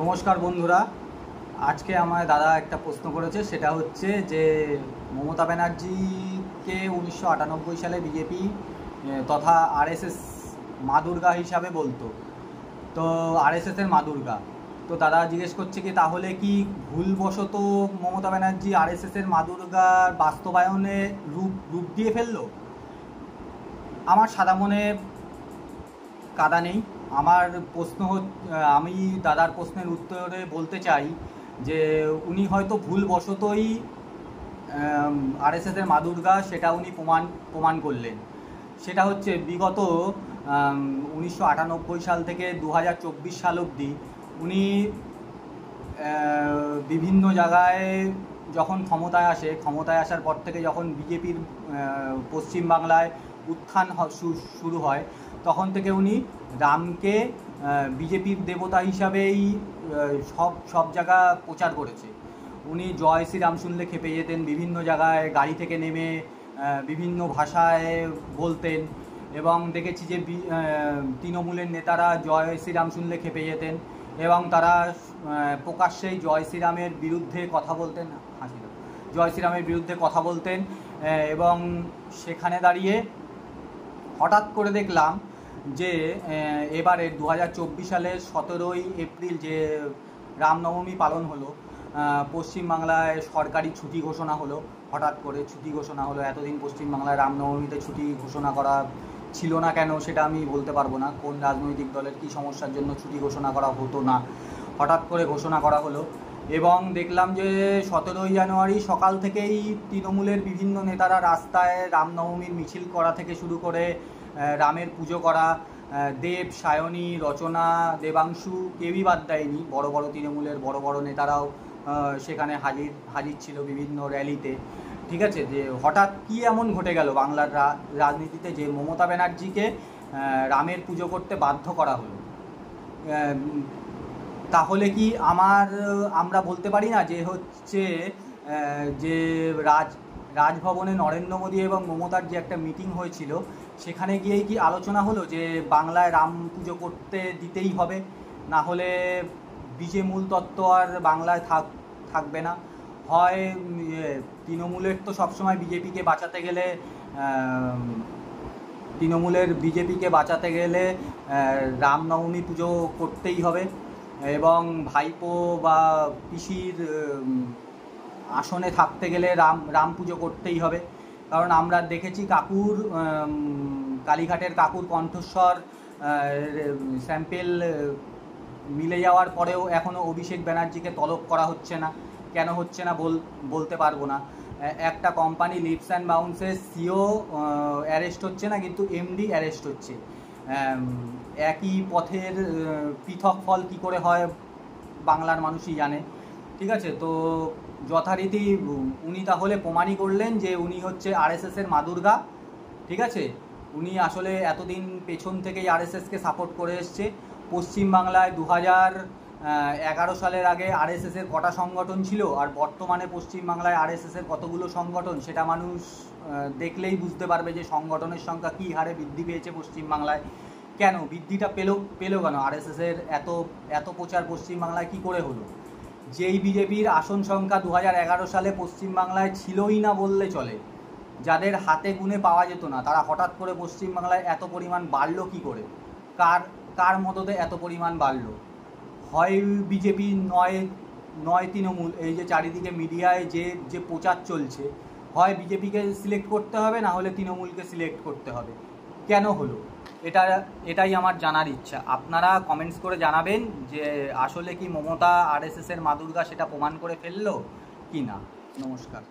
নমস্কার বন্ধুরা, আজকে আমার দাদা একটা প্রশ্ন করেছে, সেটা হচ্ছে যে মমতা ব্যানার্জিকে 1998 সালে বিজেপি তথা আরএসএস মা দুর্গা হিসাবে বলতো। তো আরএসএসের মা দুর্গা, তো দাদা জিজ্ঞেস করছে কি তাহলে কি ভুলবশত মমতা ব্যানার্জি আরএসএসের মা দুর্গার বাস্তবায়নে রূপ দিয়ে ফেললো। আমার সাদা মনে কাদা নেই। আমার প্রশ্ন আমি দাদার প্রশ্নের উত্তরে বলতে চাই যে উনি হয়তো ভুলবশতই আরএসএসের মা দুর্গা সেটা উনি প্রমাণ করলেন। সেটা হচ্ছে বিগত 1998 সাল থেকে 2024 সাল অবধি উনি বিভিন্ন জায়গায় যখন ক্ষমতায় আসার পর থেকে যখন বিজেপির পশ্চিমবাংলায় উত্থান শুরু হয়, তখন থেকে উনি রামকে বিজেপির দেবতা হিসাবেই সব জায়গা প্রচার করেছে। উনি জয় শ্রীরাম শুনলে খেপে যেতেন, বিভিন্ন জায়গায় গাড়ি থেকে নেমে বিভিন্ন ভাষায় বলতেন, এবং দেখেছি যে তৃণমূলের নেতারা জয় শ্রীরাম শুনলে খেপে যেতেন এবং তারা প্রকাশ্যেই জয় শ্রীরামের বিরুদ্ধে কথা বলতেন। জয় শ্রীরামের বিরুদ্ধে কথা বলতেন এবং সেখানে দাঁড়িয়ে হঠাৎ করে দেখলাম যে এবারে 2024 সালের 17ই এপ্রিল যে রামনবমী পালন হলো, পশ্চিমবাংলায় সরকারি ছুটি ঘোষণা হলো। হঠাৎ করে ছুটি ঘোষণা হলো। এতদিন পশ্চিমবাংলায় রামনবমীতে ছুটি ঘোষণা করা ছিল না কেন সেটা আমি বলতে পারবো না, কোন রাজনৈতিক দলের কী সমস্যার জন্য ছুটি ঘোষণা করা হতো না, হঠাৎ করে ঘোষণা করা হলো। এবং দেখলাম যে 17ই জানুয়ারি সকাল থেকেই তৃণমূলের বিভিন্ন নেতারা রাস্তায় রামনবমীর মিছিল করা থেকে শুরু করে রামের পুজো করা, দেব, সায়নী, রচনা, দেবাংশু কেউই বাদ দেয়নি। বড় বড় তৃণমূলের বড় বড় নেতারাও সেখানে হাজির ছিল বিভিন্ন র্যালিতে। ঠিক আছে, যে হঠাৎ কী এমন ঘটে গেল বাংলার রাজনীতিতে যে মমতা ব্যানার্জিকে রামের পুজো করতে বাধ্য করা হলো। তাহলে কি আমরা বলতে পারি না যে হচ্ছে যে রাজভবনে নরেন্দ্র মোদী এবং মমতার যে একটা মিটিং হয়েছিল, সেখানে গিয়েই কি আলোচনা হলো যে বাংলায় রাম পুজো করতে দিতেই হবে, না হলে বীজে মূল তত্ত্ব আর বাংলায় থাকবে না? হয় তৃণমূলের তো সবসময় বিজেপিকে বাঁচাতে গেলে রামনবমী পুজো করতেই হবে এবং ভাইপো বা পিসির আসনে থাকতে গেলে রাম পুজো করতেই হবে। কারণ আমরা দেখেছি কালীঘাটের কাকুর কণ্ঠস্বর স্যাম্পেল মিলে যাওয়ার পরেও এখনও অভিষেক ব্যানার্জিকে তলব করা হচ্ছে না। কেন হচ্ছে না বলতে পারবো না। একটা কোম্পানি লিপস অ্যান্ড বাউন্সের সিও অ্যারেস্ট হচ্ছে না, কিন্তু এমডি অ্যারেস্ট হচ্ছে। একই পথের পৃথক ফল কী করে হয় বাংলার মানুষই জানে। ঠিক আছে, তো যথারীতি উনি তাহলে প্রমাণই করলেন যে উনি হচ্ছে আরএসএসের মা দুর্গা। ঠিক আছে, উনি আসলে এতদিন পেছন থেকেই আরএসএসকে সাপোর্ট করে এসছে। পশ্চিমবাংলায় 2011 সালের আগে আরএসএসের কটা সংগঠন ছিল আর বর্তমানে পশ্চিমবাংলায় আরএসএসের কতগুলো সংগঠন, সেটা মানুষ দেখলেই বুঝতে পারবে যে সংগঠনের সংখ্যা কী হারে বৃদ্ধি পেয়েছে পশ্চিমবাংলায়। কেন বৃদ্ধিটা পেলো কেন? আরএসএসের এত প্রচার পশ্চিমবাংলায় কী করে হলো? যেই বিজেপির আসন সংখ্যা 2011 সালে পশ্চিমবাংলায় ছিলই না বললে চলে, যাদের হাতে গুনে পাওয়া যেত না, তারা হঠাৎ করে পশ্চিমবাংলায় এত পরিমাণ বাড়লো কী করে? কার মদতে এত পরিমাণ বাড়লো? হয় বিজেপি নয় তৃণমূল। এই যে চারিদিকে মিডিয়ায় যে প্রচার চলছে, হয় বিজেপিকে সিলেক্ট করতে হবে, না হলে তৃণমূলকে সিলেক্ট করতে হবে। কেন হলো এটাই আমার জানার ইচ্ছা। আপনারা কমেন্টস করে জানাবেন যে আসলে কি মমতা আরএসএসের মা দুর্গা সেটা প্রমাণ করে ফেললো কি না। নমস্কার।